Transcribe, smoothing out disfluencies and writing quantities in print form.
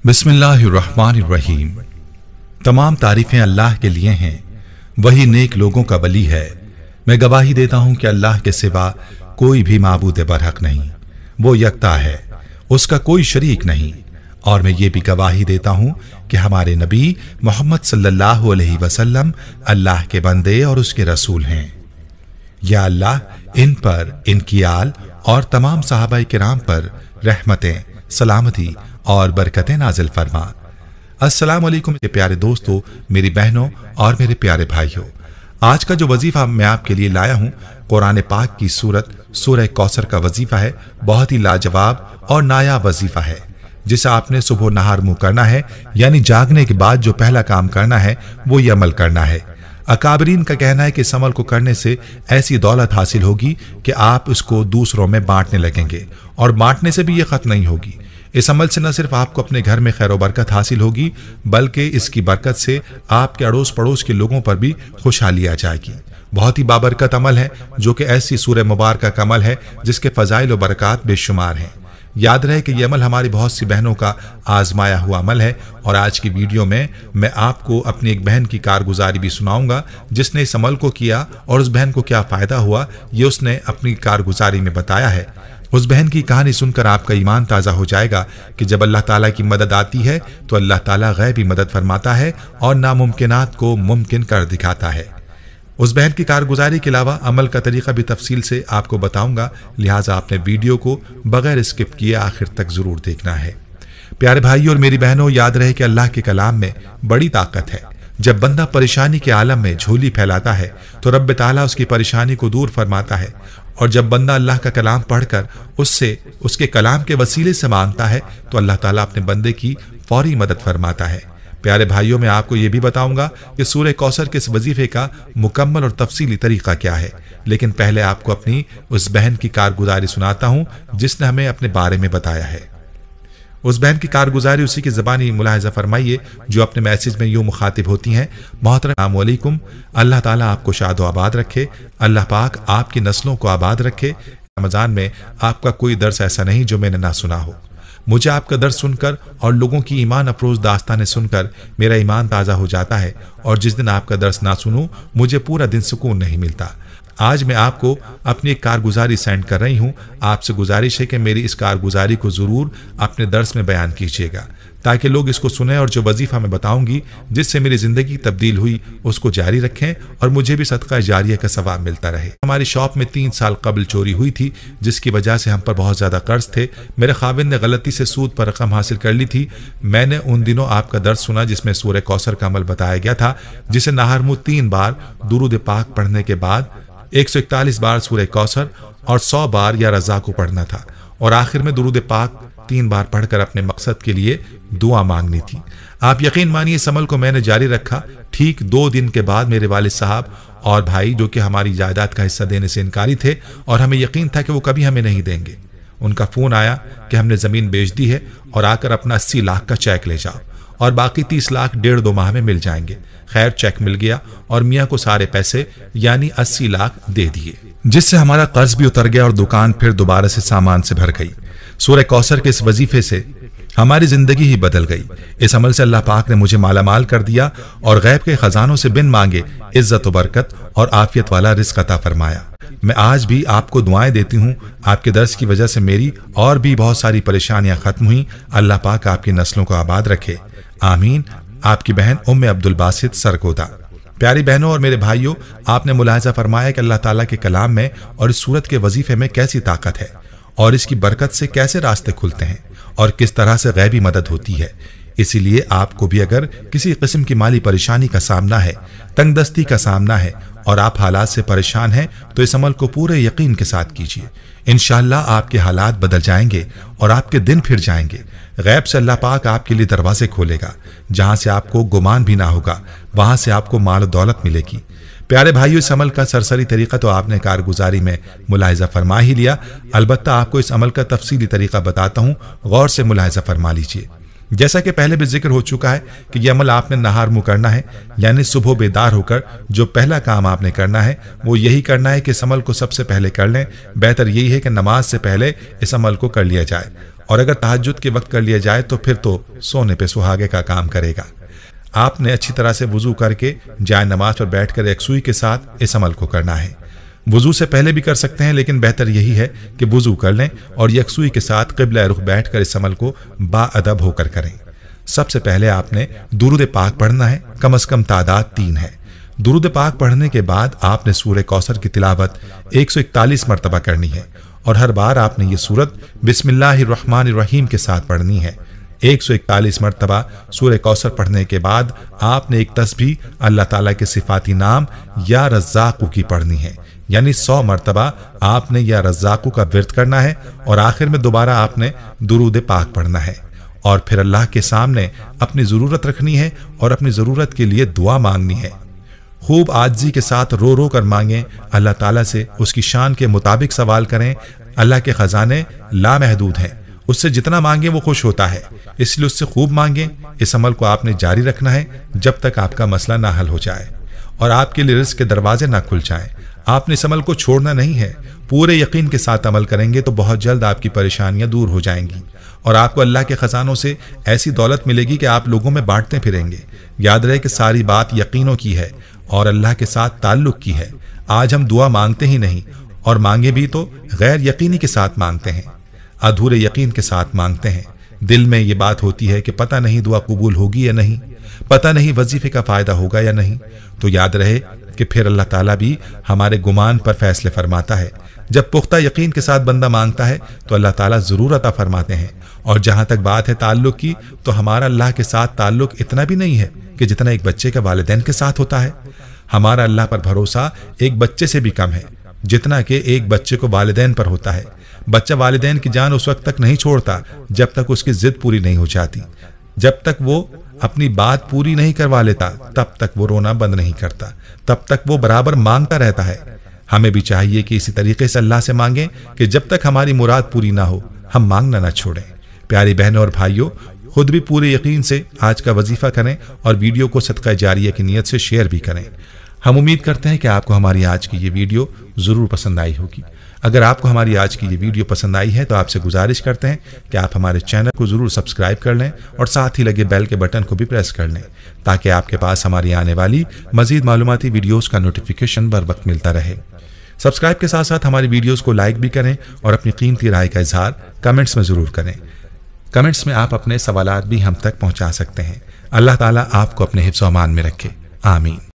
बिस्मिल्लाहिर्रहमानिर्रहीम। तमाम तारीफें अल्लाह के लिए हैं, वही नेक लोगों का वली है। मैं गवाही देता हूं कि अल्लाह के सिवा कोई भी माबूद बरहक नहीं, वो यकता है, उसका कोई शरीक नहीं। और मैं ये भी गवाही देता हूं कि हमारे नबी मोहम्मद सल्लल्लाहु अलैहि वसल्लम अल्लाह के बंदे और उसके रसूल हैं। या अल्लाह इन पर, इनकी आल और तमाम सहाबाए किराम पर रहमतें, सलामती और बरकतें नाजिल फरमा। अस्सलाम वालेकुम मेरे प्यारे दोस्तों, मेरी बहनों और मेरे प्यारे भाइयों। आज का जो वजीफा मैं आपके लिए लाया हूं, कुरान पाक की सूरह कौसर का वजीफा है। बहुत ही लाजवाब और नायाब वजीफा है, जिसे आपने सुबह नहार मुंह करना है, यानी जागने के बाद जो पहला काम करना है वो ये अमल करना है। अकाबरीन का कहना है कि इस अमल को करने से ऐसी दौलत हासिल होगी कि आप इसको दूसरों में बांटने लगेंगे, और बांटने से भी ये खत्म नहीं होगी। इस अमल से न सिर्फ आपको अपने घर में खैर बरकत हासिल होगी, बल्कि इसकी बरकत से आपके अड़ोस पड़ोस के लोगों पर भी खुशहाली आ जाएगी। बहुत ही बाबरकत अमल है, जो कि ऐसी सूरह मुबारक का अमल है जिसके फजाइल और बरकत बेशुमार हैं। याद रहे कि यह अमल हमारी बहुत सी बहनों का आजमाया हुआ अमल है। और आज की वीडियो में मैं आपको अपनी एक बहन की कारगुजारी भी सुनाऊंगा, जिसने इस अमल को किया और उस बहन को क्या फायदा हुआ, ये उसने अपनी कारगुजारी में बताया है। उस बहन की कहानी सुनकर आपका ईमान ताज़ा हो जाएगा कि जब अल्लाह ताला की मदद आती है तो अल्लाह ताला गैबी मदद फरमाता है और नामुमकिनात को मुमकिन कर दिखाता है। उस बहन की कारगुजारी के अलावा अमल का तरीका भी तफसील से आपको बताऊंगा, लिहाजा आपने वीडियो को बगैर स्किप किए आखिर तक जरूर देखना है। प्यारे भाइयों और मेरी बहनों, याद रहे कि अल्लाह के कलाम में बड़ी ताकत है। जब बंदा परेशानी के आलम में झोली फैलाता है तो रब ताला उसकी परेशानी को दूर फरमाता है, और जब बंदा अल्लाह का कलाम पढ़कर उससे, उसके कलाम के वसीले से मांगता है तो अल्लाह ताला अपने बंदे की फौरी मदद फरमाता है। प्यारे भाइयों, मैं आपको यह भी बताऊंगा कि सूरह कौसर के इस वजीफे का मुकम्मल और तफसीली तरीका क्या है, लेकिन पहले आपको अपनी उस बहन की कारगुजारी सुनाता हूं जिसने हमें अपने बारे में बताया है। उस बहन की कारगुजारी उसी की ज़बानी मुलाहिजा फरमाइए, जो अपने मैसेज में यूं मुखातिब होती हैं। मोहतरम वालेकुम, अल्लाह ताला आपको शाद आबाद रखे, अल्लाह पाक आपकी नस्लों को आबाद रखे। रमज़ान में आपका कोई दर्स ऐसा नहीं जो मैंने ना सुना हो। मुझे आपका दर्स सुनकर और लोगों की ईमान अफरोज दास्तानें सुनकर मेरा ईमान ताज़ा हो जाता है, और जिस दिन आपका दर्स ना सुनूं मुझे पूरा दिन सुकून नहीं मिलता। आज मैं आपको अपनी एक कारगुजारी सेंड कर रही हूं। आपसे गुजारिश है कि मेरी इस कारगुजारी को जरूर अपने दर्स में बयान कीजिएगा, ताकि लोग इसको सुने और जो वजीफा मैं बताऊंगी जिससे मेरी जिंदगी तब्दील हुई उसको जारी रखें, और मुझे भी सदका जारिया का सवाब मिलता रहे। हमारी शॉप में 3 साल कबल चोरी हुई थी, जिसकी वजह से हम पर बहुत ज्यादा कर्ज थे। मेरे खाविंद ने गलती से सूद पर रकम हासिल कर ली थी। मैंने उन दिनों आपका दर्स सुना जिसमें सूरह कौसर का अमल बताया गया था, जिसे नहर मुंह 3 बार दुरूद पाक पढ़ने के बाद 141 बार सूरह कौसर और 100 बार या रज़ा को पढ़ना था, और आखिर में दुरूद पाक 3 बार पढ़कर अपने मकसद के लिए दुआ मांगनी थी। आप यकीन मानिए, इस अमल को मैंने जारी रखा। ठीक 2 दिन के बाद मेरे वालिद साहब और भाई, जो कि हमारी जायदाद का हिस्सा देने से इनकारी थे और हमें यकीन था कि वो कभी हमें नहीं देंगे, उनका फोन आया कि हमने जमीन बेच दी है और आकर अपना 80 लाख का चेक ले जाओ, और बाकी 30 लाख 1.5-2 माह में मिल जाएंगे। खैर, चेक मिल गया और मियाँ को सारे पैसे यानी 80 लाख दे दिए, जिससे हमारा कर्ज भी उतर गया और दुकान फिर दोबारा से सामान से भर गई। सूरह कौसर के इस वजीफे से हमारी जिंदगी ही बदल गई। इस अमल से अल्लाह पाक ने मुझे मालामाल कर दिया और गैब के खजानों से बिन मांगे इज्जत व बरकत और आफियत वाला रिज़्क अता फरमाया। मैं आज भी आपको दुआएं देती हूँ। आपके दर्स की वजह से मेरी और भी बहुत सारी परेशानियां खत्म हुई। अल्लाह पाक आपकी नस्लों को आबाद रखे, आमीन। आपकी बहन उम्मे अब्दुल बासित सरगोदा। प्यारी बहनों और मेरे भाइयों, आपने मुलाहिजा फरमाया कि अल्लाह ताला के कलाम में और इस सूरत के वजीफे में कैसी ताकत है, और इसकी बरकत से कैसे रास्ते खुलते हैं, और किस तरह से गैबी मदद होती है। इसीलिए आपको भी अगर किसी किस्म की माली परेशानी का सामना है, तंगदस्ती का सामना है, और आप हालात से परेशान हैं, तो इस अमल को पूरे यकीन के साथ कीजिए। इंशाअल्लाह आपके हालात बदल जाएंगे और आपके दिन फिर जाएंगे। गैब से अल्लाह पाक आपके लिए दरवाजे खोलेगा, जहां से आपको गुमान भी ना होगा, वहां से आपको माल दौलत मिलेगी। प्यारे भाइयों, इस अमल का सरसरी तरीका तो आपने कारगुजारी में मुलाहिजा फरमा ही लिया। अलबत्ता आपको इस अमल का तफसीली तरीका बताता हूं, गौर से मुलाहिजा फरमा लीजिए। जैसा कि पहले भी जिक्र हो चुका है कि यह अमल आपने नहार मुंह करना है, यानी सुबह बेदार होकर जो पहला काम आपने करना है वो यही करना है कि इस अमल को सबसे पहले कर लें। बेहतर यही है कि नमाज से पहले इस अमल को कर लिया जाए, और अगर तहज्जुद के वक्त कर लिया जाए तो फिर तो सोने पे सुहागे का काम करेगा। आपने अच्छी तरह से वुजू करके जाए नमाज पर बैठकर यकसुई के साथ इस अमल को करना है। वुजू से पहले भी कर सकते हैं, लेकिन बेहतर यही है कि वुजू कर लें और यकसुई के साथ क़िबला रुख बैठकर इस अमल को बाअदब होकर करें। सबसे पहले आपने दुरूद पाक पढ़ना है, कम से कम तादाद 3 है। दुरूद पाक पढ़ने के बाद आपने सूरह कौसर की तिलावत 141 मरतबा करनी है और हर बार आपने ये सूरत बिस्मिल्लाहिर्रहमानिर्रहीम के साथ पढ़नी है। 141 मरतबा सूरह कौसर पढ़ने के बाद आपने एक तस्बीह अल्लाह ताला के सिफाती नाम या रज़्ज़ाक़ू की पढ़नी है, यानी 100 मरतबा आपने या रज़्ज़ाक़ू का विर्द करना है और आखिर में दोबारा आपने दुरूद पाक पढ़ना है और फिर अल्लाह के सामने अपनी ज़रूरत रखनी है और अपनी ज़रूरत के लिए दुआ मांगनी है। खूब आजिज़ी के साथ रो रो कर मांगें, अल्लाह ताला से उसकी शान के मुताबिक सवाल करें। अल्लाह के ख़जाने लामहदूद हैं, उससे जितना मांगे वो खुश होता है, इसलिए उससे खूब मांगें। इस अमल को आपने जारी रखना है जब तक आपका मसला ना हल हो जाए और आपके लिए रिज़्क़ के दरवाजे ना खुल जाएं। आपने इस अमल को छोड़ना नहीं है। पूरे यकीन के साथ अमल करेंगे तो बहुत जल्द आपकी परेशानियां दूर हो जाएंगी और आपको अल्लाह के खजानों से ऐसी दौलत मिलेगी कि आप लोगों में बांटते फिरेंगे। याद रहे कि सारी बात यकीनों की है और अल्लाह के साथ ताल्लुक की है। आज हम दुआ मांगते ही नहीं और मांगे भी तो गैर यकीनी के साथ मांगते हैं, अधूरे यकीन के साथ मांगते हैं। दिल में ये बात होती है कि पता नहीं दुआ कबूल होगी या नहीं, पता नहीं वजीफे का फायदा होगा या नहीं। तो याद रहे कि फिर अल्लाह ताला भी हमारे गुमान पर फैसले फरमाता है। जब पुख्ता यकीन के साथ बंदा मांगता है तो अल्लाह ताला जरूर अता फरमाते हैं। और जहां तक बात है ताल्लुक की, तो हमारा अल्लाह के साथ ताल्लुक इतना भी नहीं है कि जितना एक बच्चे के वालिदैन के साथ होता है। हमारा अल्लाह पर भरोसा एक बच्चे से भी कम है जितना कि एक बच्चे को वालिदैन पर होता है। बच्चा वालिदैन की जान उस वक्त तक नहीं छोड़ता जब तक उसकी जिद पूरी नहीं हो जाती। जब तक वो अपनी बात पूरी नहीं करवा लेता तब तक वो रोना बंद नहीं करता, तब तक वो बराबर मांगता रहता है। हमें भी चाहिए कि इसी तरीके से अल्लाह से मांगें कि जब तक हमारी मुराद पूरी ना हो हम मांगना ना छोड़ें। प्यारी बहनों और भाइयों, खुद भी पूरे यकीन से आज का वजीफा करें और वीडियो को सदका जारिया की नीयत से शेयर भी करें। हम उम्मीद करते हैं कि आपको हमारी आज की ये वीडियो ज़रूर पसंद आई होगी। अगर आपको हमारी आज की ये वीडियो पसंद आई है तो आपसे गुजारिश करते हैं कि आप हमारे चैनल को ज़रूर सब्सक्राइब कर लें और साथ ही लगे बेल के बटन को भी प्रेस कर लें ताकि आपके पास हमारी आने वाली मज़ीद मालूमाती वीडियोज़ का नोटिफिकेशन बर वक्त मिलता रहे। सब्सक्राइब के साथ साथ हमारी वीडियोज़ को लाइक भी करें और अपनी कीमती राय का इजहार कमेंट्स में ज़रूर करें। कमेंट्स में आप अपने सवालात भी हम तक पहुँचा सकते हैं। अल्लाह ताला आपको अपने हिफ्ज़-ओ-अमान में रखे। आमीन।